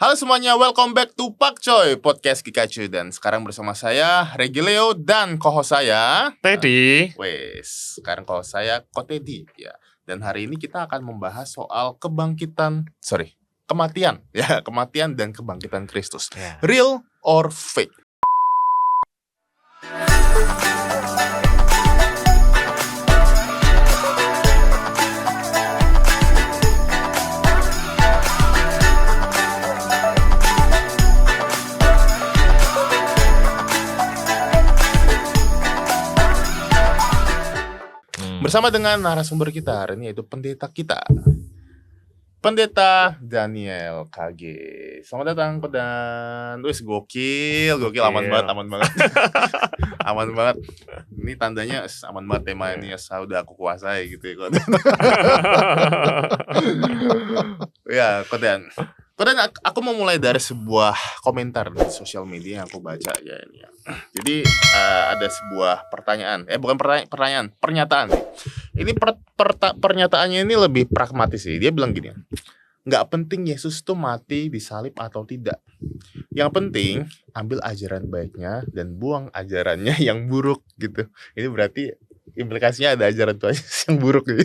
Halo semuanya, welcome back to Pak Coy Podcast Kikacu. Dan sekarang bersama saya Regileo dan co-host saya Teddy. Sekarang co-host saya Ko Teddy ya. Dan hari ini kita akan membahas soal kematian dan kebangkitan Kristus. Real or fake? Bersama dengan narasumber kita hari ini, yaitu pendeta kita, Pendeta Daniel KG. Selamat datang Pedan. Gokil, aman banget. Aman banget. Ini tandanya aman banget, tema ini udah aku kuasai gitu ya, Kodan. Ya, Kodan, aku mau mulai dari sebuah komentar di sosial media yang aku baca ya ini ya. Jadi ada sebuah pertanyaan, pernyataan. Ini pernyataannya ini lebih pragmatis sih. Dia bilang gini, nggak penting Yesus tuh mati disalib atau tidak. Yang penting ambil ajaran baiknya dan buang ajarannya yang buruk gitu. Ini berarti implikasinya ada ajaran Tuhan yang buruk gitu.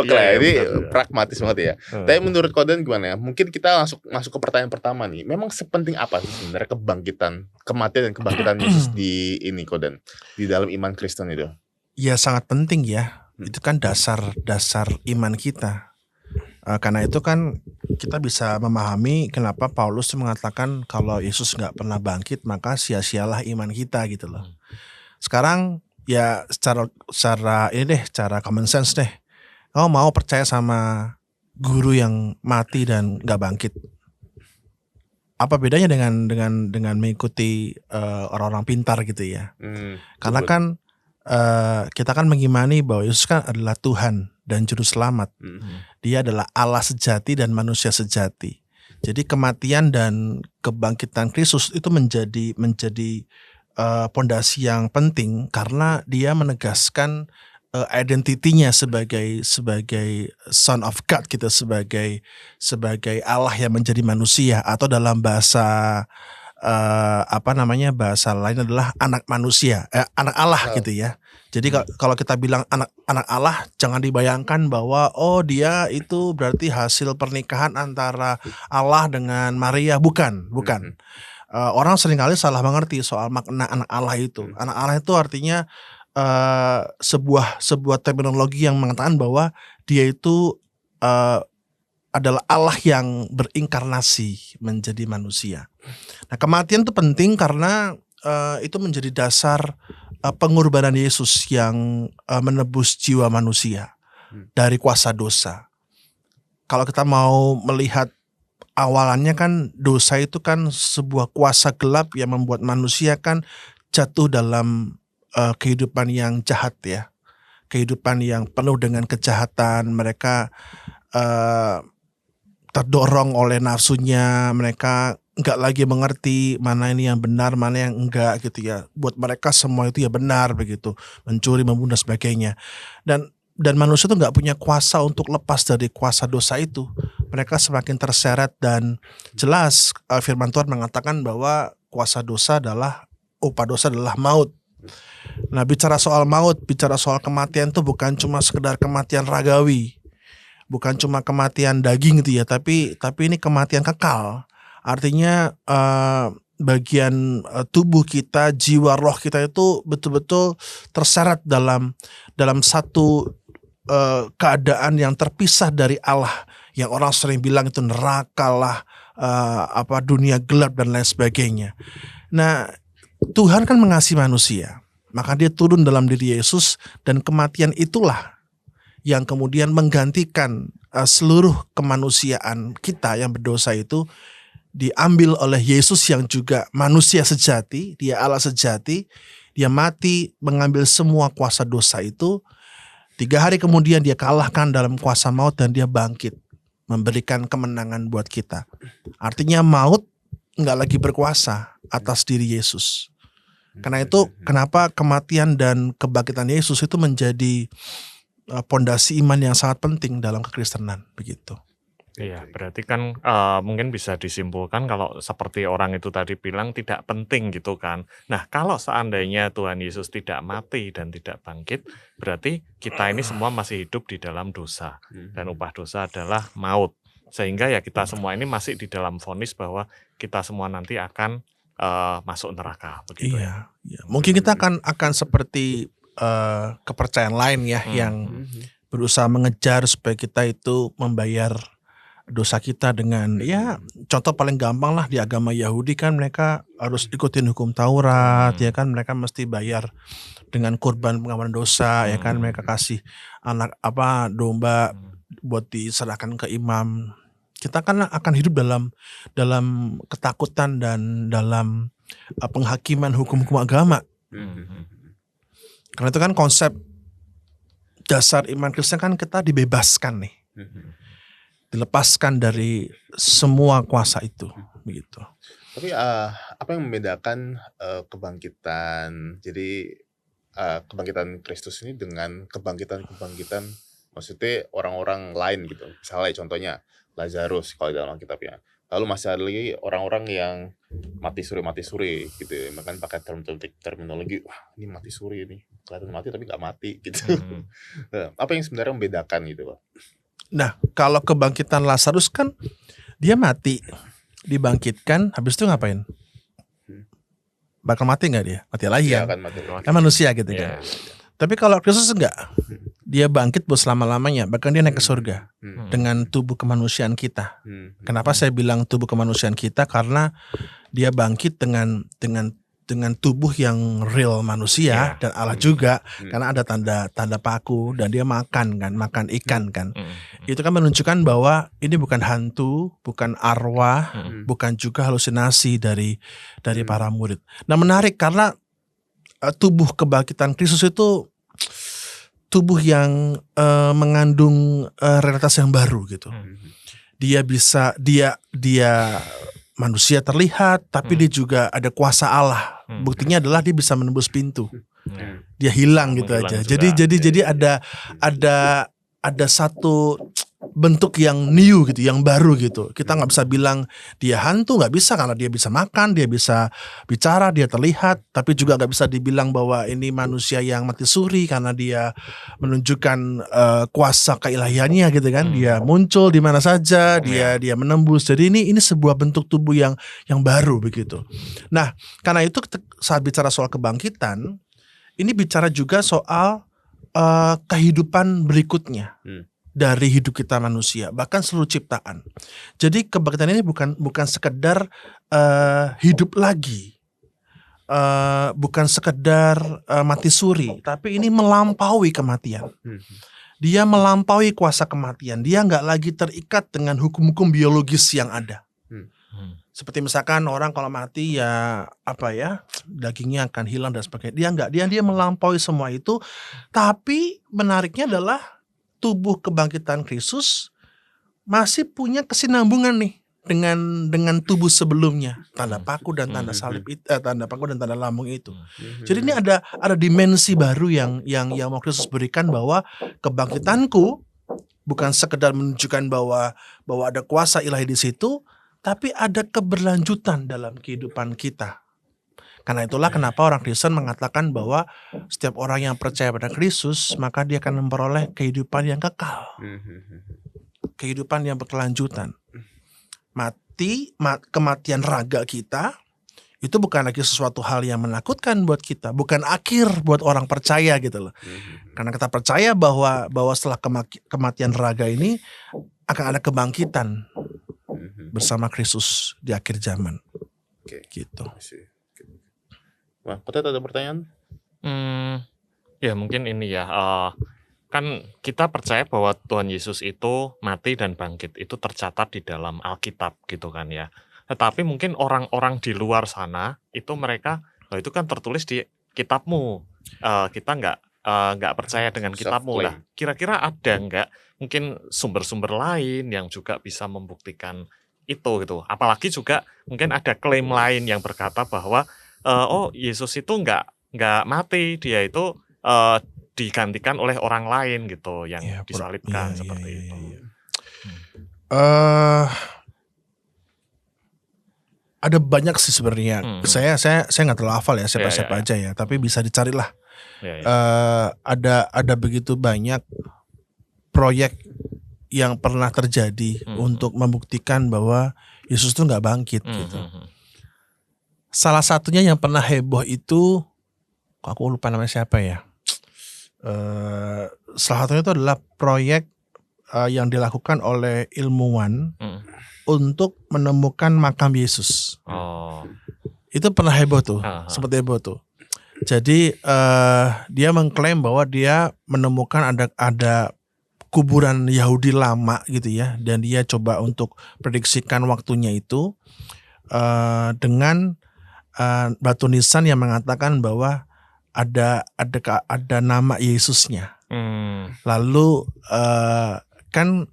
Oke lah, ini pragmatis banget ya. Tapi menurut Kodan gimana ya? Mungkin kita masuk ke pertanyaan pertama nih. Memang sepenting apa sih sebenarnya kematian dan kebangkitan Yesus di ini, Kodan, di dalam iman Kristen itu? Ya sangat penting ya. Itu kan dasar iman kita. Karena itu kan kita bisa memahami kenapa Paulus mengatakan kalau Yesus nggak pernah bangkit maka sia-sialah iman kita gitu loh. Sekarang ya secara common sense deh. Kamu mau percaya sama guru yang mati dan nggak bangkit? Apa bedanya dengan mengikuti orang-orang pintar gitu ya? Karena kan kita kan mengimani bahwa Yesus kan adalah Tuhan dan Juru Selamat. Dia adalah Allah sejati dan manusia sejati. Jadi kematian dan kebangkitan Kristus itu menjadi pondasi yang penting karena dia menegaskan identitinya sebagai Son of God gitu, sebagai Allah yang menjadi manusia, atau dalam bahasa bahasa lain adalah anak manusia, anak Allah gitu ya. Jadi kalau kita bilang anak Allah, jangan dibayangkan bahwa dia itu berarti hasil pernikahan antara Allah dengan Maria, bukan. Orang seringkali salah mengerti soal makna anak Allah itu. Anak Allah itu artinya sebuah terminologi yang mengatakan bahwa dia itu adalah Allah yang berinkarnasi menjadi manusia. Nah, kematian itu penting karena itu menjadi dasar pengorbanan Yesus yang menebus jiwa manusia dari kuasa dosa. Kalau kita mau melihat awalannya kan dosa itu kan sebuah kuasa gelap yang membuat manusia kan jatuh dalam kehidupan yang jahat ya. Kehidupan yang penuh dengan kejahatan. Mereka terdorong oleh nafsunya, mereka enggak lagi mengerti mana ini yang benar, mana yang enggak gitu ya. Buat mereka semua itu ya benar begitu, mencuri, membunuh, sebagainya. Dan manusia itu enggak punya kuasa untuk lepas dari kuasa dosa itu. Mereka semakin terseret dan jelas firman Tuhan mengatakan bahwa kuasa dosa adalah, upah dosa adalah maut. Nah, bicara soal maut, bicara soal kematian itu bukan cuma sekedar kematian ragawi. Bukan cuma kematian daging gitu ya, tapi ini kematian kekal. Artinya bagian tubuh kita, jiwa roh kita itu betul-betul terseret dalam satu keadaan yang terpisah dari Allah, yang orang sering bilang itu neraka lah, dunia gelap dan lain sebagainya. Nah, Tuhan kan mengasihi manusia, maka dia turun dalam diri Yesus, dan kematian itulah yang kemudian menggantikan seluruh kemanusiaan kita yang berdosa itu diambil oleh Yesus yang juga manusia sejati, dia Allah sejati. Dia mati mengambil semua kuasa dosa itu. 3 hari kemudian dia kalahkan dalam kuasa maut dan dia bangkit, memberikan kemenangan buat kita. Artinya maut nggak lagi berkuasa atas diri Yesus. Karena itu kenapa kematian dan kebangkitan Yesus itu menjadi pondasi iman yang sangat penting dalam kekristenan, begitu. Iya, berarti kan mungkin bisa disimpulkan kalau seperti orang itu tadi bilang tidak penting gitu kan. Nah, kalau seandainya Tuhan Yesus tidak mati dan tidak bangkit, berarti kita ini semua masih hidup di dalam dosa. Dan upah dosa adalah maut. Sehingga ya kita semua ini masih di dalam vonis bahwa kita semua nanti akan masuk neraka, begitu ya. Iya. Mungkin kita akan seperti kepercayaan lain ya yang berusaha mengejar supaya kita itu membayar dosa kita dengan ya contoh paling gampang lah di agama Yahudi kan mereka harus ikutin hukum Taurat ya kan, mereka mesti bayar dengan kurban pengampunan dosa ya kan, mereka kasih anak domba buat diserahkan ke imam. Kita kan akan hidup dalam ketakutan dan dalam penghakiman hukum-hukum agama. Karena itu kan konsep dasar iman Kristen kan kita dibebaskan nih. Dilepaskan dari semua kuasa itu, begitu. Tapi apa yang membedakan kebangkitan, jadi kebangkitan Kristus ini dengan kebangkitan maksudnya orang-orang lain gitu. Misalnya contohnya Lazarus kalau di dalam Alkitab ya. Lalu masih ada lagi orang-orang yang mati suri gitu ya. Bahkan pakai terminologi, wah ini mati suri nih, kelihatan mati tapi nggak mati gitu. Nah, apa yang sebenarnya membedakan gitu Pak? Nah, kalau kebangkitan Lazarus kan dia mati, dibangkitkan, habis itu ngapain? Bakal mati nggak dia? Mati lagi Ya, kan? kan mati. Kan manusia gitu kan. Tapi kalau Kristus enggak, dia bangkit buat selama-lamanya, bahkan dia naik ke surga dengan tubuh kemanusiaan kita. Kenapa saya bilang tubuh kemanusiaan kita? Karena dia bangkit dengan tubuh yang real manusia dan Allah juga, karena ada tanda paku dan dia makan ikan kan. Itu kan menunjukkan bahwa ini bukan hantu, bukan arwah, bukan juga halusinasi dari para murid. Nah, menarik karena tubuh kebangkitan Kristus itu tubuh yang mengandung realitas yang baru gitu. Dia manusia terlihat, tapi dia juga ada kuasa Allah. Buktinya adalah dia bisa menembus pintu. Dia hilang gitu aja. Jadi ada satu bentuk yang new gitu, yang baru gitu. Kita nggak bisa bilang dia hantu, nggak bisa, karena dia bisa makan, dia bisa bicara, dia terlihat. Tapi juga nggak bisa dibilang bahwa ini manusia yang mati suri karena dia menunjukkan kuasa keilahiannya gitu kan. Dia muncul di mana saja, dia menembus. Jadi ini sebuah bentuk tubuh yang baru begitu. Nah, karena itu saat bicara soal kebangkitan, ini bicara juga soal kehidupan berikutnya. Dari hidup kita manusia, bahkan seluruh ciptaan. Jadi kebangkitan ini bukan sekedar hidup lagi, bukan sekedar mati suri, tapi ini melampaui kematian. Dia melampaui kuasa kematian. Dia nggak lagi terikat dengan hukum-hukum biologis yang ada. Seperti misalkan orang kalau mati ya dagingnya akan hilang dan sebagainya. Dia nggak, dia melampaui semua itu. Tapi menariknya adalah tubuh kebangkitan Kristus masih punya kesinambungan nih dengan tubuh sebelumnya, tanda paku dan tanda salib itu, tanda paku dan tanda lambung itu. Jadi ini ada dimensi baru yang mau Kristus berikan, bahwa kebangkitanku bukan sekedar menunjukkan bahwa ada kuasa ilahi di situ, tapi ada keberlanjutan dalam kehidupan kita. Karena itulah kenapa orang Kristen mengatakan bahwa setiap orang yang percaya pada Kristus, maka dia akan memperoleh kehidupan yang kekal. Kehidupan yang berkelanjutan. Kematian raga kita itu bukan lagi sesuatu hal yang menakutkan buat kita, bukan akhir buat orang percaya gitu loh. Karena kita percaya bahwa setelah kematian raga ini akan ada kebangkitan bersama Kristus di akhir zaman. Gitu. Wah, Kotet ada pertanyaan? Ya mungkin ini ya, kan kita percaya bahwa Tuhan Yesus itu mati dan bangkit, itu tercatat di dalam Alkitab gitu kan ya. Tetapi mungkin orang-orang di luar sana itu mereka, itu kan tertulis di kitabmu, kita nggak percaya dengan kitabmu lah. Kira-kira ada nggak mungkin sumber-sumber lain yang juga bisa membuktikan itu gitu? Apalagi juga mungkin ada klaim lain yang berkata bahwa Yesus itu nggak mati, dia itu digantikan oleh orang lain gitu yang disalibkan seperti itu. Eh ada banyak sih sebenarnya. Hmm. Saya nggak terlalu hafal ya siapa-siapa Iya, iya. aja ya, tapi bisa dicarilah. Ya, ya. Ada begitu banyak proyek yang pernah terjadi untuk membuktikan bahwa Yesus itu nggak bangkit gitu. Salah satunya yang pernah heboh itu, aku lupa namanya siapa ya. Salah satunya itu adalah proyek yang dilakukan oleh ilmuwan untuk menemukan makam Yesus. Oh. Itu pernah heboh tuh, Aha. sempat heboh tuh. Jadi dia mengklaim bahwa dia menemukan ada kuburan Yahudi lama gitu ya, dan dia coba untuk prediksikan waktunya itu dengan batu nisan yang mengatakan bahwa ada nama Yesusnya. Lalu kan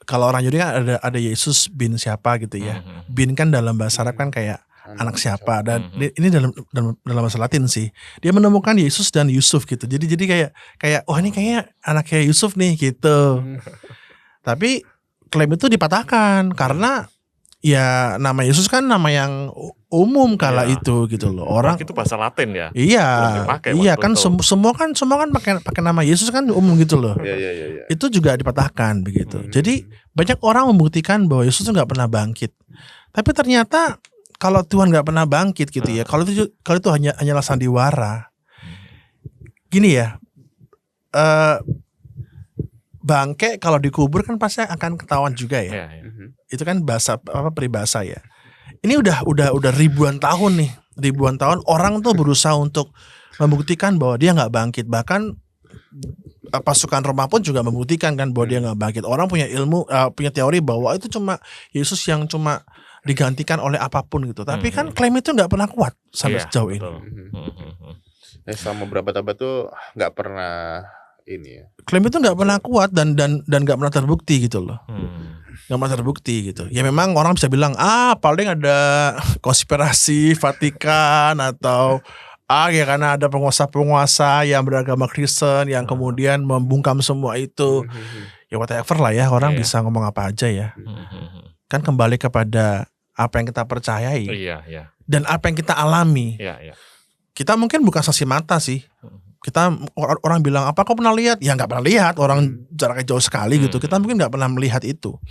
kalau orang Yahudi kan ada Yesus bin siapa gitu ya. Bin kan dalam bahasa Arab kan kayak anak siapa, dan ini dalam bahasa Latin sih. Dia menemukan Yesus dan Yusuf gitu. Jadi kayak oh ini kayak anaknya Yusuf nih gitu. Tapi klaim itu dipatahkan karena ya nama Yesus kan nama yang umum kala itu gitu loh. Orang itu bahasa Latin ya. Iya, kan semua kan pakai nama Yesus kan umum gitu loh. Iya. Itu juga dipatahkan begitu. Jadi banyak orang membuktikan bahwa Yesus itu nggak pernah bangkit. Tapi ternyata kalau Tuhan nggak pernah bangkit gitu ya, kalau itu hanyalah sandiwara. Gini ya, bangke kalau dikubur kan pasti akan ketahuan juga ya. Itu kan bahasa peribahasa ya. Ini udah ribuan tahun nih, ribuan tahun orang tuh berusaha untuk membuktikan bahwa dia nggak bangkit. Bahkan pasukan Roma pun juga membuktikan kan bahwa dia nggak bangkit. Orang punya ilmu, punya teori bahwa itu cuma Yesus yang cuma digantikan oleh apapun gitu. Tapi kan klaim itu nggak pernah kuat sampai sejauh ini. Selama beberapa abad tuh nggak pernah ini ya. Klaim itu nggak pernah kuat dan nggak pernah terbukti gitu loh. Nggak pernah terbukti gitu. Ya memang orang bisa bilang paling ada konspirasi Vatikan atau ya karena ada penguasa-penguasa yang beragama Kristen yang kemudian membungkam semua itu. Ya whatever lah ya, orang bisa ngomong apa aja ya. Kan kembali kepada apa yang kita percayai. Dan apa yang kita alami. Kita mungkin bukan saksi mata sih. Kita orang bilang apa kau pernah lihat? Ya nggak pernah lihat, orang jaraknya jauh sekali gitu. Kita mungkin nggak pernah melihat itu.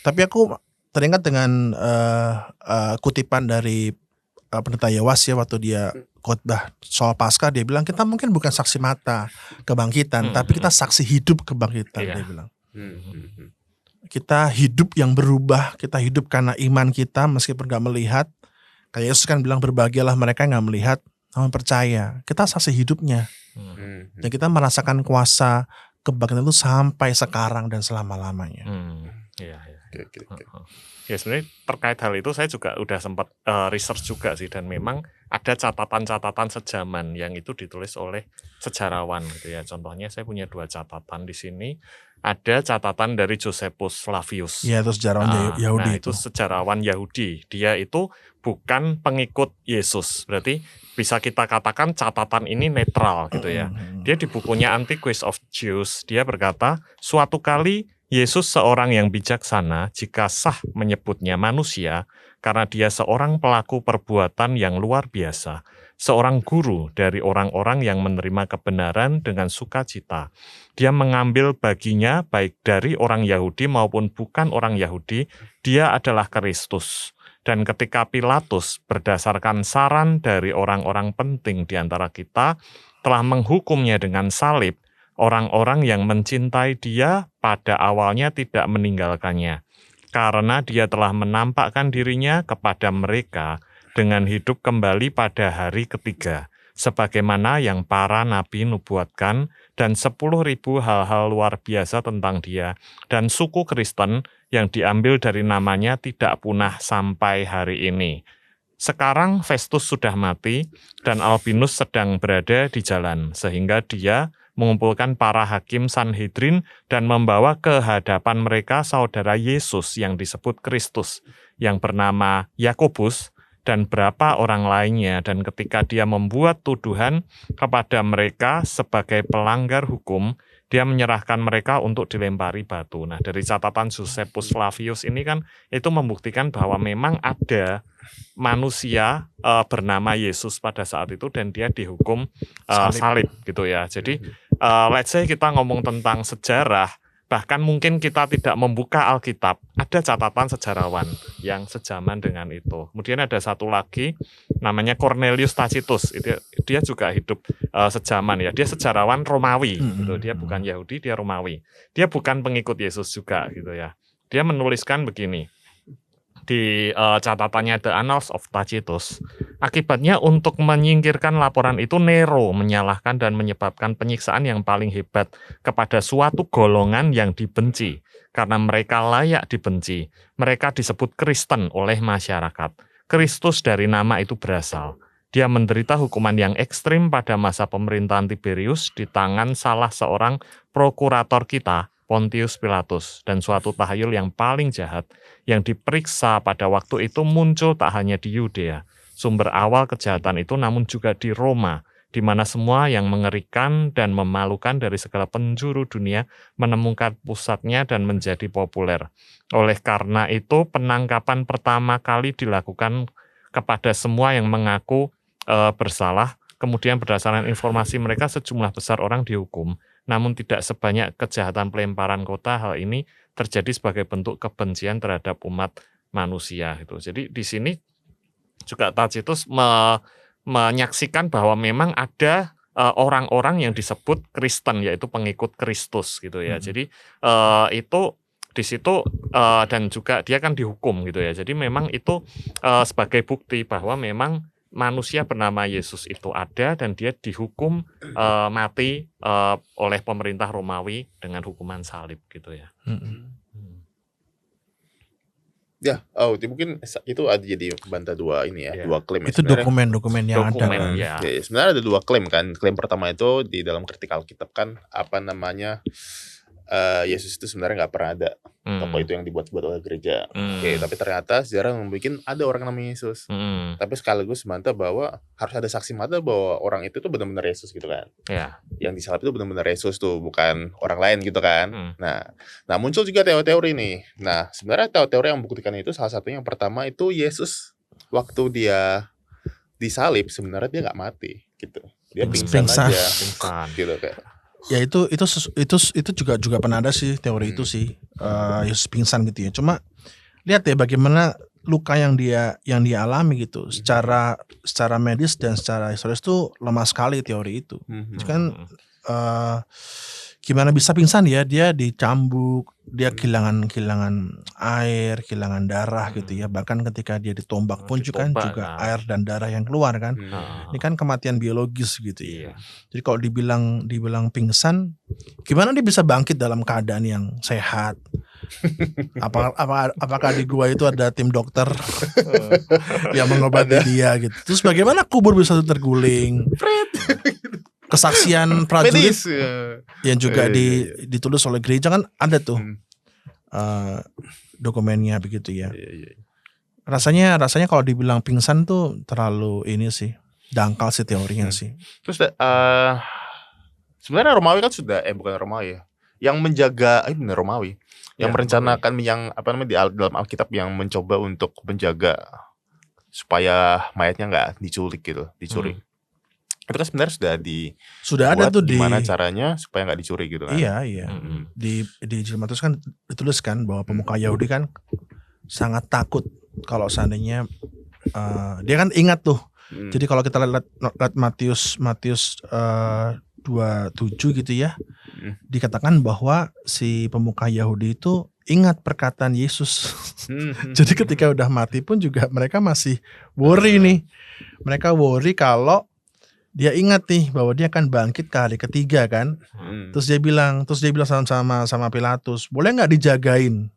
Tapi aku teringat dengan kutipan dari pendeta Yewas ya, waktu dia khotbah soal Paskah, dia bilang kita mungkin bukan saksi mata kebangkitan, tapi kita saksi hidup kebangkitan. Dia bilang kita hidup yang berubah, kita hidup karena iman kita meskipun nggak melihat. Kayak Yesus kan bilang berbahagialah mereka yang nggak melihat namun percaya. Kita saksi hidupnya. Dan kita merasakan kuasa kebangkitan itu sampai sekarang dan selama-lamanya. Ya sebenarnya terkait hal itu saya juga udah sempat research juga sih, dan memang ada catatan-catatan sejaman yang itu ditulis oleh sejarawan gitu ya. Contohnya saya punya 2 catatan di sini. Ada catatan dari Josephus Flavius. Ya, itu sejarawan Yahudi. Itu sejarawan Yahudi. Dia itu bukan pengikut Yesus. Berarti bisa kita katakan catatan ini netral gitu ya. Dia di bukunya Antiquities of Jews, dia berkata, suatu kali Yesus seorang yang bijaksana jika sah menyebutnya manusia, karena dia seorang pelaku perbuatan yang luar biasa, seorang guru dari orang-orang yang menerima kebenaran dengan sukacita. Dia mengambil baginya baik dari orang Yahudi maupun bukan orang Yahudi, dia adalah Kristus. Dan ketika Pilatus berdasarkan saran dari orang-orang penting di antara kita telah menghukumnya dengan salib, orang-orang yang mencintai dia pada awalnya tidak meninggalkannya, karena dia telah menampakkan dirinya kepada mereka dengan hidup kembali pada hari ketiga, sebagaimana yang para nabi nubuatkan, dan 10.000 hal-hal luar biasa tentang dia, dan suku Kristen yang diambil dari namanya tidak punah sampai hari ini. Sekarang Festus sudah mati, dan Albinus sedang berada di jalan, sehingga dia mengumpulkan para hakim Sanhedrin dan membawa ke hadapan mereka saudara Yesus yang disebut Kristus, yang bernama Yakobus, dan berapa orang lainnya. Dan ketika dia membuat tuduhan kepada mereka sebagai pelanggar hukum, dia menyerahkan mereka untuk dilempari batu. Nah, dari catatan Josephus Flavius ini kan itu membuktikan bahwa memang ada manusia bernama Yesus pada saat itu dan dia dihukum salib gitu ya. Jadi let's say kita ngomong tentang sejarah, bahkan mungkin kita tidak membuka Alkitab, ada catatan sejarawan yang sejaman dengan itu. Kemudian ada satu lagi namanya Cornelius Tacitus, dia juga hidup sejaman ya. Dia sejarawan Romawi gitu. Dia bukan Yahudi, dia Romawi. Dia bukan pengikut Yesus juga gitu ya. Dia menuliskan begini di catatannya The Annals of Tacitus. Akibatnya untuk menyingkirkan laporan itu Nero menyalahkan dan menyebabkan penyiksaan yang paling hebat kepada suatu golongan yang dibenci. Karena mereka layak dibenci. Mereka disebut Kristen oleh masyarakat. Kristus dari nama itu berasal. Dia menderita hukuman yang ekstrim pada masa pemerintahan Tiberius di tangan salah seorang prokurator kita, Pontius Pilatus, dan suatu tahayul yang paling jahat yang diperiksa pada waktu itu muncul tak hanya di Yudea, sumber awal kejahatan itu, namun juga di Roma, di mana semua yang mengerikan dan memalukan dari segala penjuru dunia menemukan pusatnya dan menjadi populer. Oleh karena itu, penangkapan pertama kali dilakukan kepada semua yang mengaku bersalah. Kemudian berdasarkan informasi mereka sejumlah besar orang dihukum. Namun tidak sebanyak kejahatan pelemparan kota. Hal ini terjadi sebagai bentuk kebencian terhadap umat manusia. Gitu. Jadi di sini juga Tacitus menyaksikan bahwa memang ada orang-orang yang disebut Kristen, yaitu pengikut Kristus gitu ya. Jadi itu di situ dan juga dia kan dihukum gitu ya. Jadi memang itu sebagai bukti bahwa memang manusia bernama Yesus itu ada dan dia dihukum mati oleh pemerintah Romawi dengan hukuman salib gitu ya. Ya, mungkin itu ada jadi bantah dua ini ya, dua klaim. Itu dokumen-dokumen yang ada. Ya, sebenarnya ada dua klaim kan. Klaim pertama itu di dalam kritik Alkitab kan apa namanya Yesus itu sebenarnya nggak pernah ada. Toko itu yang dibuat-buat oleh gereja. Oke, tapi ternyata sejarah membuat ada orang namanya Yesus. Tapi sekaligus membantah bahwa harus ada saksi mata bahwa orang itu tuh benar-benar Yesus gitu kan. Ya. Yang disalib itu benar-benar Yesus tuh, bukan orang lain gitu kan. Nah muncul juga teori-teori nih. Nah sebenarnya teori yang membuktikan itu salah satunya yang pertama itu Yesus waktu dia disalib sebenarnya dia nggak mati gitu. Dia pingsan aja, gitu kayak. Ya itu juga pernah ada sih teori itu sih, Yesus pingsan gitu ya. Cuma lihat ya bagaimana luka yang dia alami gitu, secara medis dan secara historis tuh lemah sekali teori itu. Kan gimana bisa pingsan ya, dia dicambuk, dia kehilangan air, kehilangan darah gitu ya. Bahkan ketika dia ditombak pun juga air dan darah yang keluar kan. Ini kan kematian biologis gitu ya. Jadi kalau dibilang pingsan, gimana dia bisa bangkit dalam keadaan yang sehat? Apakah di gua itu ada tim dokter yang mengobati dia gitu? Terus bagaimana kubur bisa terguling? Kesaksian prajurit yang juga ditulis oleh gereja kan ada tuh dokumennya begitu ya. Rasanya kalau dibilang pingsan tuh terlalu ini sih, dangkal sih teorinya sih. Terus sebenarnya Romawi kan sudah bukan Romawi ya, yang menjaga benar Romawi yang merencanakan yang apa namanya di dalam Alkitab yang mencoba untuk menjaga supaya mayatnya nggak diculik gitu, dicuri. Itu kan sebenarnya sudah ada tuh gimana caranya supaya nggak dicuri gitu kan. Iya. Di Injil Matius kan dituliskan bahwa pemuka Yahudi kan sangat takut kalau seandainya dia kan ingat tuh. Jadi kalau kita lihat Matius 27 gitu ya, dikatakan bahwa si pemuka Yahudi itu ingat perkataan Yesus. Jadi ketika udah mati pun juga mereka masih worry nih. Mereka worry kalau dia ingat nih bahwa dia akan bangkit ke hari ketiga kan. Terus dia bilang sama Pilatus, boleh nggak dijagain?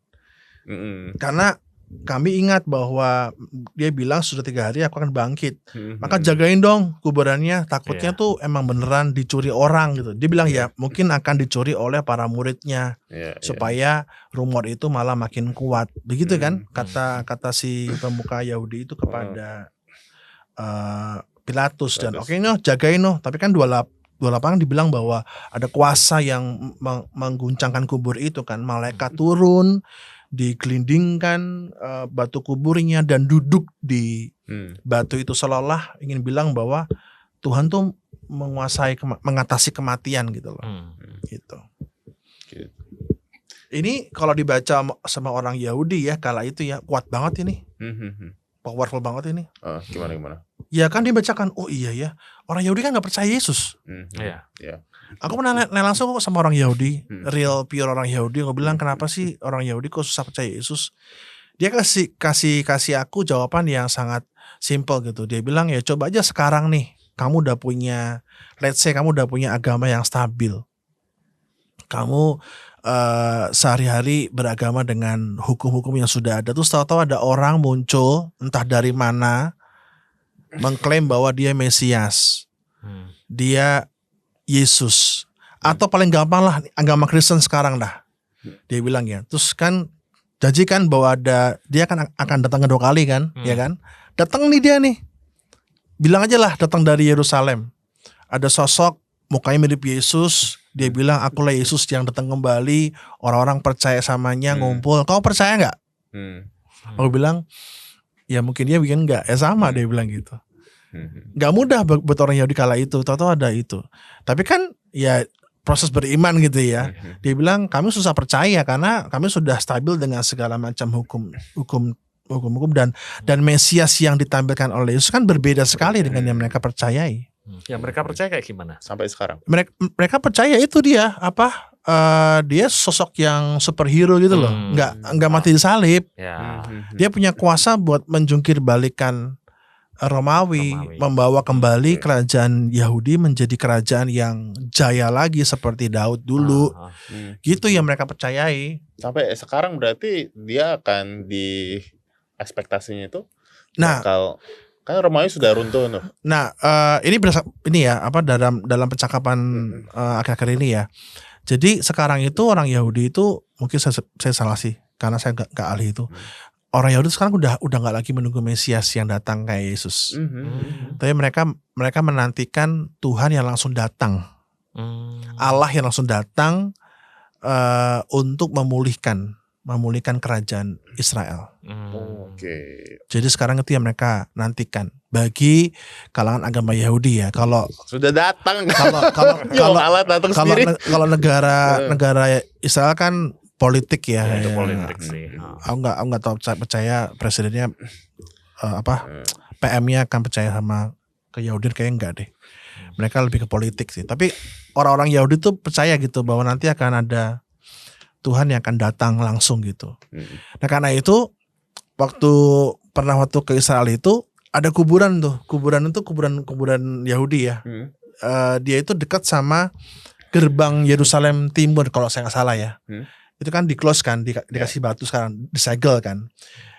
Karena kami ingat bahwa dia bilang sudah 3 hari aku akan bangkit. Maka jagain dong kuburannya. Takutnya tuh emang beneran dicuri orang gitu. Dia bilang ya mungkin akan dicuri oleh para muridnya. Supaya rumor itu malah makin kuat. Begitu kan kata si pemuka Yahudi itu kepada Pilatus dan oke, jagain noh, tapi kan 28 28 dibilang bahwa ada kuasa yang mengguncangkan kubur itu kan, malaikat turun, digelindingkan batu kuburnya dan duduk di batu itu, seolah ingin bilang bahwa Tuhan tuh menguasai mengatasi kematian gitu loh. Gitu. Ini kalau dibaca sama orang Yahudi ya kala itu ya, kuat banget ini. Powerful banget ini. Gimana? Ya kan dibacakan, oh iya ya, orang Yahudi kan gak percaya Yesus. Iya. Aku pernah nanya langsung sama orang Yahudi, real pure orang Yahudi. Aku bilang, kenapa sih orang Yahudi kok susah percaya Yesus? Dia kasih aku jawaban yang sangat simple gitu. Dia bilang, ya coba aja sekarang nih, kamu udah punya, let's say kamu udah punya agama yang stabil. Kamu sehari-hari beragama dengan hukum-hukum yang sudah ada. Terus tahu-tahu ada orang muncul entah dari mana mengklaim bahwa dia Mesias, dia Yesus, atau paling gampang lah agama Kristen sekarang dah. Dia bilang ya. Terus kan janjikan bahwa dia akan datang kedua kali kan, ya kan? Datang nih dia nih. Bilang aja lah datang dari Yerusalem. Ada sosok mukanya mirip Yesus. Dia bilang, akulah Yesus yang datang kembali. Orang-orang percaya samanya, ngumpul. Kau percaya nggak? Aku bilang, ya mungkin dia bikin nggak. Ya sama, dia bilang gitu. Nggak mudah buat orang Yahudi kala itu. Tahu-tahu ada itu. Tapi kan ya proses beriman gitu ya. Dia bilang, kami susah percaya karena kami sudah stabil dengan segala macam hukum dan Mesias yang ditampilkan oleh Yesus kan berbeda sekali dengan yang mereka percayai. Ya mereka percaya kayak gimana? Sampai sekarang. Mereka percaya itu dia dia sosok yang superhero gitu loh, nggak mati disalib. Ya. Dia punya kuasa buat menjungkir balikan Romawi, membawa kembali kerajaan Yahudi menjadi kerajaan yang jaya lagi seperti Daud dulu. Gitu yang mereka percayai. Sampai sekarang berarti dia akan di ekspektasinya itu. Nah, kan Romawi sudah runtuh tuh. Nah, ini ya dalam percakapan akhir-akhir ini ya. Jadi sekarang itu orang Yahudi itu mungkin saya salah sih karena saya nggak ahli itu. Orang Yahudi sekarang udah nggak lagi menunggu Mesias yang datang kayak Yesus. Tapi mereka menantikan Tuhan yang langsung datang, Allah yang langsung datang untuk memulihkan kerajaan Israel. Jadi sekarang itu yang mereka nantikan bagi kalangan agama Yahudi ya. Kalau sudah datang, kalau negara Israel kan politik ya. Itu politik sih. Aku nggak tahu percaya presidennya PM-nya akan percaya sama ke Yahudi, kayaknya enggak deh. Mereka lebih ke politik sih. Tapi orang-orang Yahudi tuh percaya gitu bahwa nanti akan ada Tuhan yang akan datang langsung gitu. Nah karena itu waktu ke Israel itu ada kuburan tuh. Kuburan itu kuburan Yahudi ya. Dia itu dekat sama gerbang Yerusalem Timur kalau saya nggak salah ya. Itu kan di-close kan, dikasih batu sekarang, disegel kan.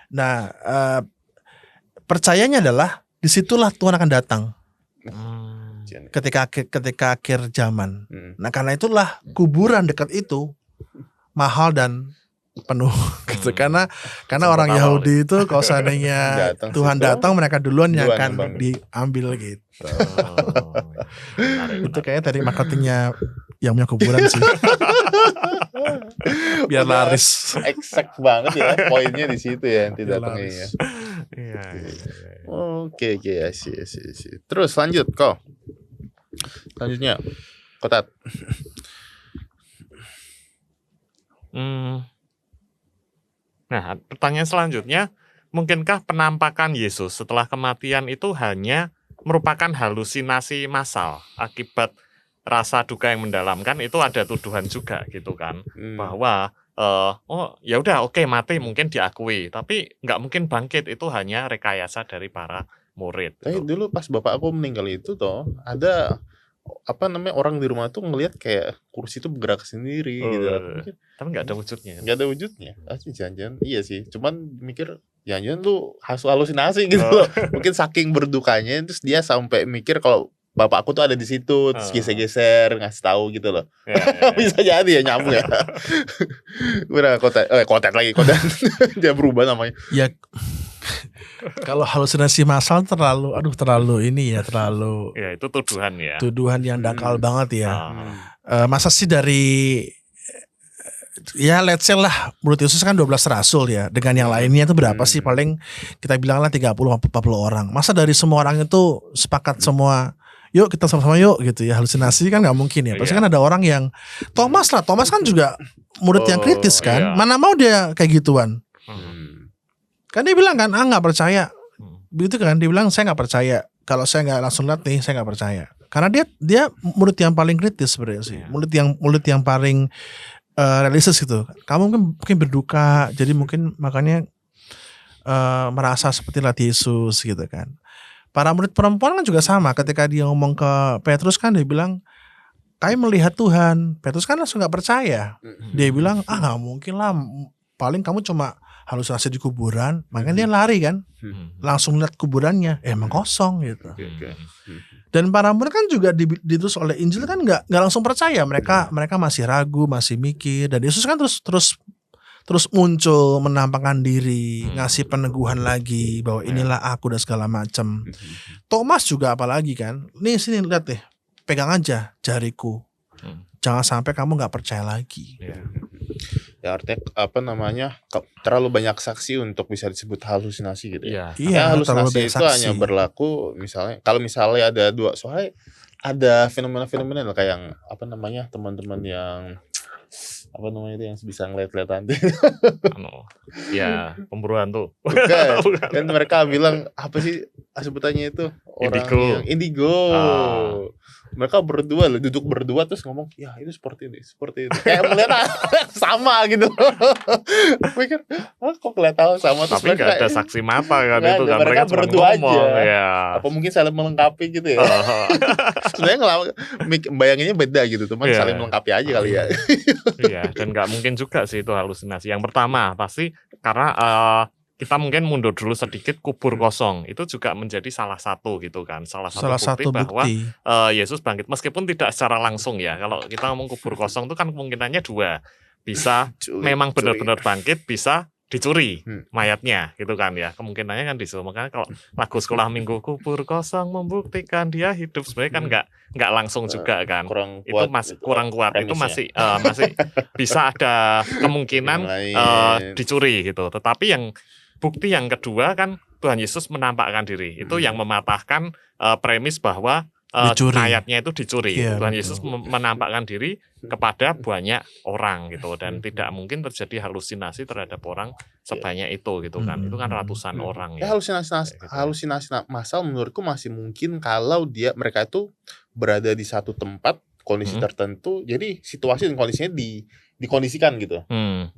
Nah percayanya adalah disitulah Tuhan akan datang. Ketika akhir zaman. Nah karena itulah kuburan dekat itu mahal dan penuh gitu. Karena orang Yahudi itu kalau seandainya Tuhan datang mereka duluan yang akan diambil gitu. Itu kayaknya dari marketingnya yang punya kuburan sih. Biar laris. Exact banget ya poinnya di situ ya yang tidak datangnya. Oke, sih. Terus lanjut kok. Selanjutnya Kotat. Nah, pertanyaan selanjutnya, mungkinkah penampakan Yesus setelah kematian itu hanya merupakan halusinasi massal akibat rasa duka yang mendalam? Kan itu ada tuduhan juga gitu kan, bahwa ya udah oke, mati mungkin diakui, tapi nggak mungkin bangkit, itu hanya rekayasa dari para murid. Tapi dulu pas bapak aku meninggal itu toh ada orang di rumah tuh ngelihat kayak kursi itu bergerak sendiri gitu. Tapi nggak ada wujudnya. Nggak ada wujudnya. Jangan-jangan iya sih. Cuman mikir jangan-jangan lu halusinasi gitu loh. Mungkin saking berdukanya terus dia sampai mikir kalau bapak aku tuh ada di situ, terus geser-geser ngasih tahu gitu loh. Bisa jadi ya, nyambung ya. Udah kotet lagi. Dia berubah namanya. Ya Kalau halusinasi massal terlalu Ya itu tuduhan ya. tuduhan yang dangkal banget ya. Masa sih dari ya let's say lah menurut Yesus kan 12 rasul ya, dengan yang lainnya itu berapa sih, paling kita bilang lah 30-40 orang. Masa dari semua orang itu sepakat semua yuk kita sama-sama yuk gitu ya, halusinasi kan nggak mungkin ya. Pasti kan ada orang yang Thomas kan juga murid yang kritis kan, mana mau dia kayak gituan. Kan dia bilang kan, nggak percaya, begitu kan, dia bilang saya nggak percaya, kalau saya nggak langsung lihat nih saya nggak percaya, karena dia murid yang paling kritis sebenarnya sih, murid yang paling realistis gitu. Kamu mungkin berduka, jadi mungkin makanya merasa seperti latih Yesus gitu kan. Para murid perempuan kan juga sama, ketika dia ngomong ke Petrus kan dia bilang, kami melihat Tuhan. Petrus kan langsung nggak percaya, dia bilang nggak mungkin lah, paling kamu cuma halusinasi di kuburan. Makanya dia lari kan, langsung lihat kuburannya, emang kosong gitu. Dan para murid kan juga diterus oleh Injil kan nggak langsung percaya, mereka masih ragu, masih mikir. Dan Yesus kan terus muncul, menampakkan diri, ngasih peneguhan lagi bahwa inilah aku dan segala macam. Thomas juga apalagi kan, nih sini lihat deh, pegang aja jariku, jangan sampai kamu nggak percaya lagi. Ya artinya terlalu banyak saksi untuk bisa disebut halusinasi gitu ya. Iya, halusinasi itu hanya berlaku misalnya kalau misalnya ada dua, soalnya ada fenomena-fenomena kayak yang teman-teman yang itu yang bisa ngeliat-liat nanti. Ya, pemburuan tuh. Bukan. Kan mereka bilang apa sih sebutannya itu, orang yang indigo. Mereka berdua duduk berdua terus ngomong, ya itu seperti ini. Kayak melihat sama gitu. Mikir, kok kelihatan sama, terus tapi nggak ada saksi mata kan itu kan, mereka cuma berdua ngomong, aja. ya. Apa mungkin saling melengkapi gitu ya? Sebenarnya bayanginnya beda gitu, teman saling melengkapi aja kali ya. Iya, dan nggak mungkin juga sih itu halusinasi. Yang pertama pasti karena kita mungkin mundur dulu sedikit, kubur kosong itu juga menjadi salah satu gitu kan, salah satu bukti bahwa Yesus bangkit, meskipun tidak secara langsung ya. Kalau kita ngomong kubur kosong itu kan kemungkinannya dua, bisa memang benar-benar bangkit, bisa dicuri mayatnya gitu kan ya, kemungkinannya kan di situ. Makanya kalau lagu sekolah minggu, kubur kosong membuktikan dia hidup, sebenarnya kan nggak langsung juga kan, itu masih kurang kuat, itu masih bisa ada kemungkinan dicuri gitu. Tetapi yang bukti yang kedua kan Tuhan Yesus menampakkan diri, itu yang mematahkan premis bahwa mayatnya itu dicuri. Tuhan Yesus menampakkan diri kepada banyak orang gitu, dan tidak mungkin terjadi halusinasi terhadap orang sebanyak itu gitu kan. Itu kan ratusan orang ya. Halusinasi massal menurutku masih mungkin kalau mereka itu berada di satu tempat, kondisi tertentu, jadi situasi dan kondisinya dikondisikan gitu.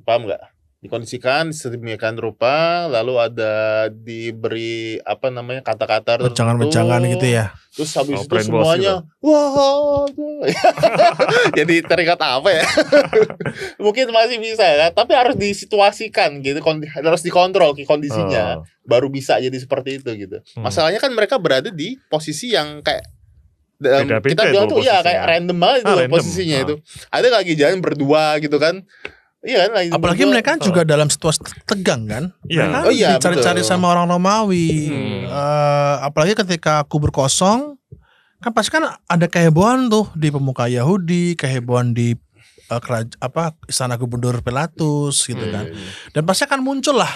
Paham nggak? Dikondisikan sedemikian rupa, lalu ada diberi kata-kata tertentu, jangan gitu ya. Terus habis itu semuanya gitu. Wah, jadi teringat apa ya? Mungkin masih bisa ya, tapi harus disituasikan gitu, harus dikontrol kondisinya, baru bisa jadi seperti itu gitu. Masalahnya kan mereka berada di posisi yang kayak kita bilang tuh ya kayak random banget itu posisinya itu. Ada lagi jalan berdua gitu kan. Iya kan, apalagi mereka juga dalam situasi tegang kan. Mereka dicari-cari sama orang Romawi. Apalagi ketika kubur kosong, kan pasti kan ada kehebohan tuh di pemuka Yahudi, kehebohan di istana gubernur Pilatus gitu kan. Dan pasti akan muncul lah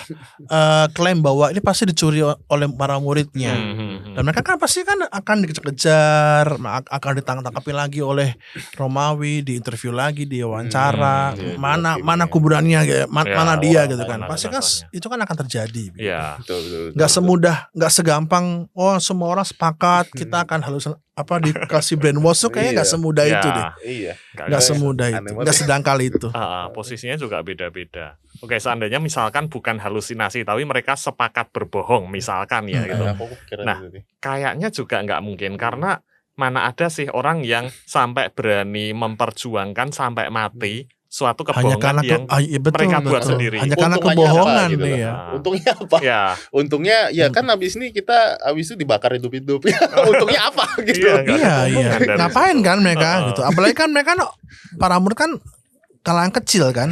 klaim bahwa ini pasti dicuri oleh para muridnya. Dan mereka kan pasti kan akan dikejar-kejar, akan ditangkap lagi oleh Romawi, diinterview lagi, diwawancara, mana kuburannya, mana dia gitu kan. Pasti kan itu kan akan terjadi. Iya. Nggak segampang semua orang sepakat kita akan dikasih brainwash tuh kayaknya nggak semudah itu deh. Nggak semudah itu, nggak sedangkal itu. Posisinya juga beda-beda. Oke, seandainya misalkan bukan halusinasi, tapi mereka sepakat berbohong misalkan ya gitu. Nah, kayaknya juga nggak mungkin, karena mana ada sih orang yang sampai berani memperjuangkan sampai mati suatu kebohongan yang mereka buat sendiri. Hanya karena kebohongan gitu nih ya. Untungnya apa? Ya. Untungnya ya kan habis itu dibakar hidup-hidup. Untungnya apa gitu. Iya. Ngapain kan mereka gitu. Apalagi kan mereka para murid kan kalangan kecil kan,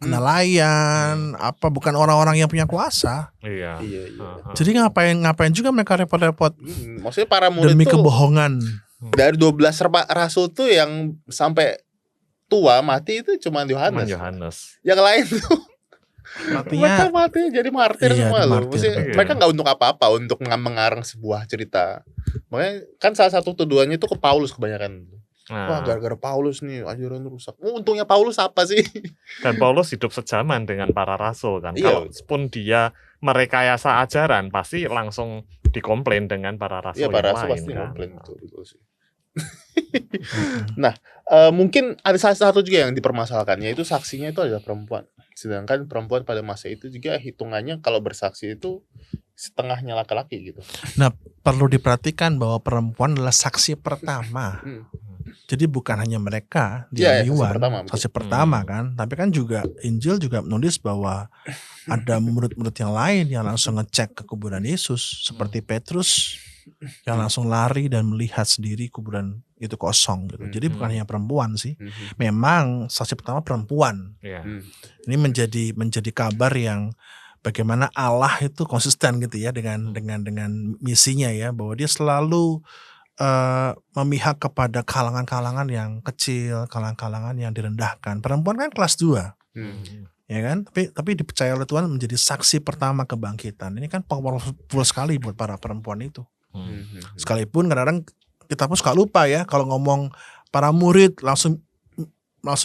nelayan, bukan orang-orang yang punya kuasa. Iya. Iya. Jadi ngapain juga mereka repot-repot Maksudnya para murid demi tuh kebohongan. dari 12 rasul tuh yang sampai tua mati itu cuma Cuman Yohanes. Yohanes. Yang lain tuh mereka Matinya mati jadi martir Iya, semua loh. martir. Maksudnya Iya. mereka nggak untuk apa-apa, untuk mengarang sebuah cerita. Makanya kan salah satu tuduhannya itu ke Paulus kebanyakan. Wah, Nah, gara-gara Paulus nih ajaran rusak. Untungnya Paulus apa sih? dan Paulus hidup sejaman dengan para rasul kan. Iya. Kalaupun dia merekayasa ajaran, pasti langsung dikomplain dengan para rasul Iya, para yang rasul lain pasti kan. komplain betul sih. Nah, mungkin ada salah satu juga yang dipermasalahkan, yaitu saksinya itu adalah perempuan. Sedangkan perempuan pada masa itu juga hitungannya kalau bersaksi itu setengahnya laki-laki gitu. perlu diperhatikan bahwa perempuan adalah saksi pertama. Hmm. Jadi bukan hanya mereka di Iya, Amiwan, saksi pertama, betul. saksi pertama kan, tapi kan juga Injil juga menulis bahwa ada murid-murid yang lain yang langsung ngecek ke kuburan Yesus, seperti Petrus yang langsung lari dan melihat sendiri kuburan itu kosong gitu. Jadi bukan hanya perempuan sih. Memang saksi pertama perempuan. Iya. Ini menjadi kabar yang bagaimana Allah itu konsisten gitu ya dengan misinya ya, bahwa dia selalu memihak kepada kalangan-kalangan yang kecil, kalangan-kalangan yang direndahkan. Perempuan kan kelas 2, ya kan? Tapi dipercaya oleh Tuhan menjadi saksi pertama kebangkitan. Ini kan powerful sekali buat para perempuan itu. Sekalipun kadang-kadang kita pun suka lupa ya, kalau ngomong para murid langsung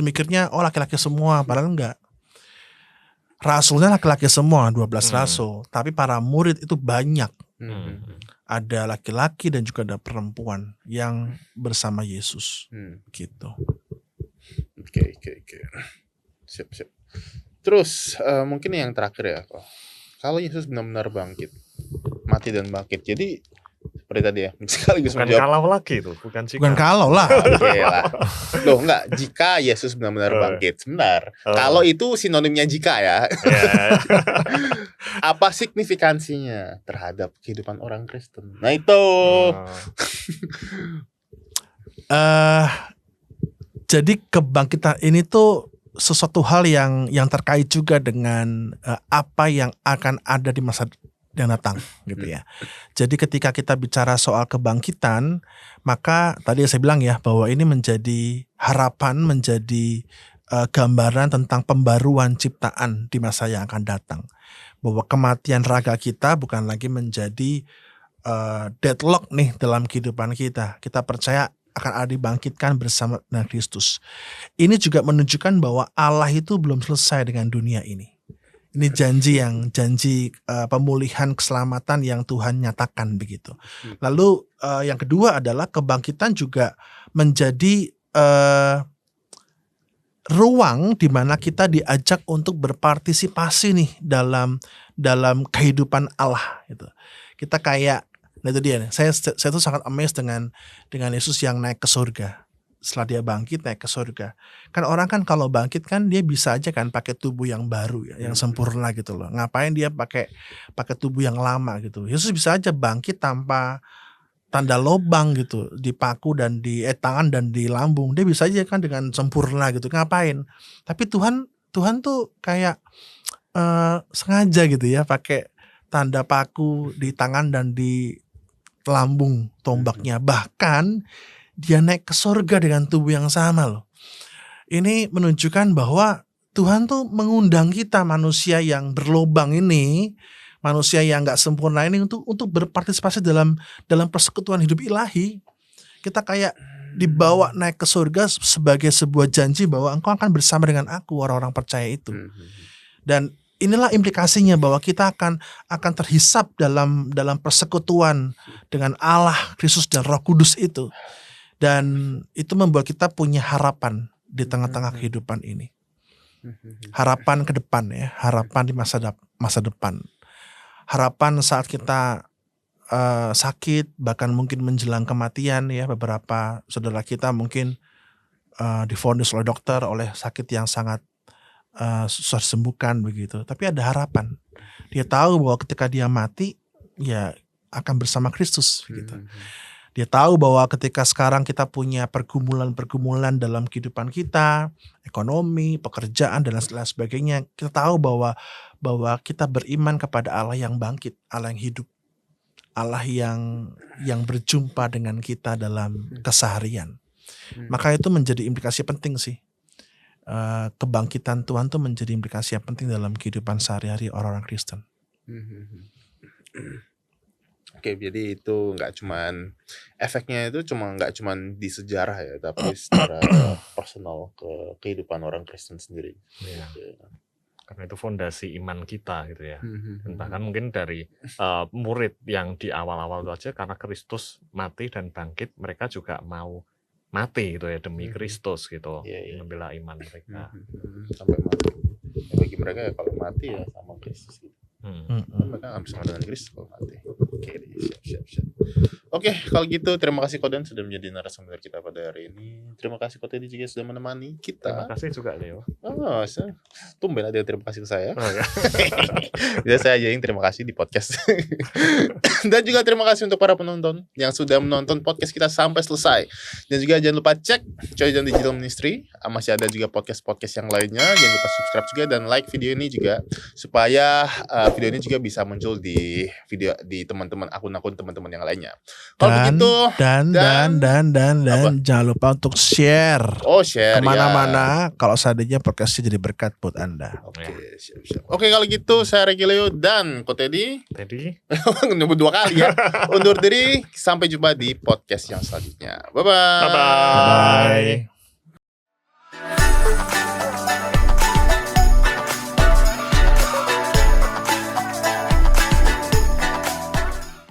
mikirnya laki-laki semua, padahal enggak. Rasulnya laki-laki semua, 12 rasul, tapi para murid itu banyak. Ada laki-laki dan juga ada perempuan yang bersama Yesus, gitu. Oke. Siap. Terus mungkin yang terakhir ya, kalau Yesus benar-benar bangkit, mati dan bangkit, jadi seperti tadi ya, sekaligus Bukan menjawab. kalau lagi itu, bukan jika. Bukan kalau lah. Oke lah. Loh enggak, jika Yesus benar-benar bangkit. Sebentar. Kalau itu sinonimnya jika ya. Ya. Apa signifikansinya terhadap kehidupan orang Kristen? Nah itu. Jadi kebangkitan ini tuh sesuatu hal yang terkait juga dengan apa yang akan ada di masa yang datang gitu ya. Jadi ketika kita bicara soal kebangkitan, maka tadi saya bilang ya bahwa ini menjadi harapan, menjadi gambaran tentang pembaruan ciptaan di masa yang akan datang. Bahwa kematian raga kita bukan lagi menjadi deadlock nih dalam kehidupan kita. Kita percaya akan ada dibangkitkan bersama dengan Kristus. Ini juga menunjukkan bahwa Allah itu belum selesai dengan dunia ini. Ini janji pemulihan keselamatan yang Tuhan nyatakan begitu. Lalu yang kedua adalah kebangkitan juga menjadi ruang di mana kita diajak untuk berpartisipasi nih dalam kehidupan Allah gitu. Kita kayak, nah itu dia nih, saya tuh sangat amazed dengan Yesus yang naik ke surga. Setelah dia bangkit naik ke surga. Kan orang kan kalau bangkit kan dia bisa aja kan pakai tubuh yang baru ya, yang sempurna gitu loh. Ngapain dia pakai tubuh yang lama gitu. Yesus bisa aja bangkit tanpa tanda lobang gitu di paku dan di tangan dan di lambung. Dia bisa aja kan dengan sempurna gitu. Ngapain? Tapi Tuhan tuh kayak sengaja gitu ya pakai tanda paku di tangan dan di lambung tombaknya. Bahkan dia naik ke surga dengan tubuh yang sama loh. Ini menunjukkan bahwa Tuhan tuh mengundang kita manusia yang berlobang ini, manusia yang gak sempurna ini untuk berpartisipasi dalam persekutuan hidup ilahi. Kita kayak dibawa naik ke surga sebagai sebuah janji bahwa engkau akan bersama dengan aku, orang-orang percaya itu. Dan inilah implikasinya bahwa kita akan terhisap dalam persekutuan dengan Allah, Kristus dan Roh Kudus itu. Dan itu membuat kita punya harapan di tengah-tengah kehidupan ini. Harapan ke depan ya, harapan di masa depan. Harapan saat kita sakit, bahkan mungkin menjelang kematian ya, beberapa saudara kita mungkin divonis oleh dokter oleh sakit yang sangat susah disembuhkan begitu. Tapi ada harapan. Dia tahu bahwa ketika dia mati ya akan bersama Kristus begitu. Dia tahu bahwa ketika sekarang kita punya pergumulan-pergumulan dalam kehidupan kita, ekonomi, pekerjaan dan lain sebagainya, kita tahu bahwa kita beriman kepada Allah yang bangkit, Allah yang hidup, Allah yang berjumpa dengan kita dalam keseharian. Maka itu menjadi implikasi penting sih. Kebangkitan Tuhan itu menjadi implikasi yang penting dalam kehidupan sehari-hari orang-orang Kristen. Oke, jadi itu efeknya itu nggak cuman di sejarah ya, tapi secara personal ke kehidupan orang Kristen sendiri. Iya. Karena itu fondasi iman kita gitu ya. Dan bahkan mungkin dari murid yang di awal-awal itu aja, karena Kristus mati dan bangkit, mereka juga mau mati gitu ya demi Kristus gitu, membela iman mereka. Sampai mati. Ya, bagi mereka ya kalau mati ya sama Kristus gitu. Mereka nggak bisa dengan Kristus kalau mati. Oke, siap. Oke, kalau gitu terima kasih Koden sudah menjadi narasumber kita pada hari ini. Terima kasih Koden juga sudah menemani kita. Terima kasih juga Leo. Tumben ada yang terima kasih ke saya. Oh, ya. Bisa saya aja yang terima kasih di podcast. Dan juga terima kasih untuk para penonton yang sudah menonton podcast kita sampai selesai. Dan juga jangan lupa cek Coy John Digital Ministry. Masih ada juga podcast-podcast yang lainnya. Jangan lupa subscribe juga dan like video ini juga supaya video ini juga bisa muncul di teman-teman akun-akun teman-teman yang lainnya. Kalau begitu dan jangan lupa untuk share. Share kemana-mana kalau seandainya podcastnya jadi berkat buat Anda. Oke, siap. Oke, kalau gitu saya Reki Leo dan Ko Teddy nyebut 2 kali ya. Undur diri, sampai jumpa di podcast yang selanjutnya. Bye-bye. Bye-bye.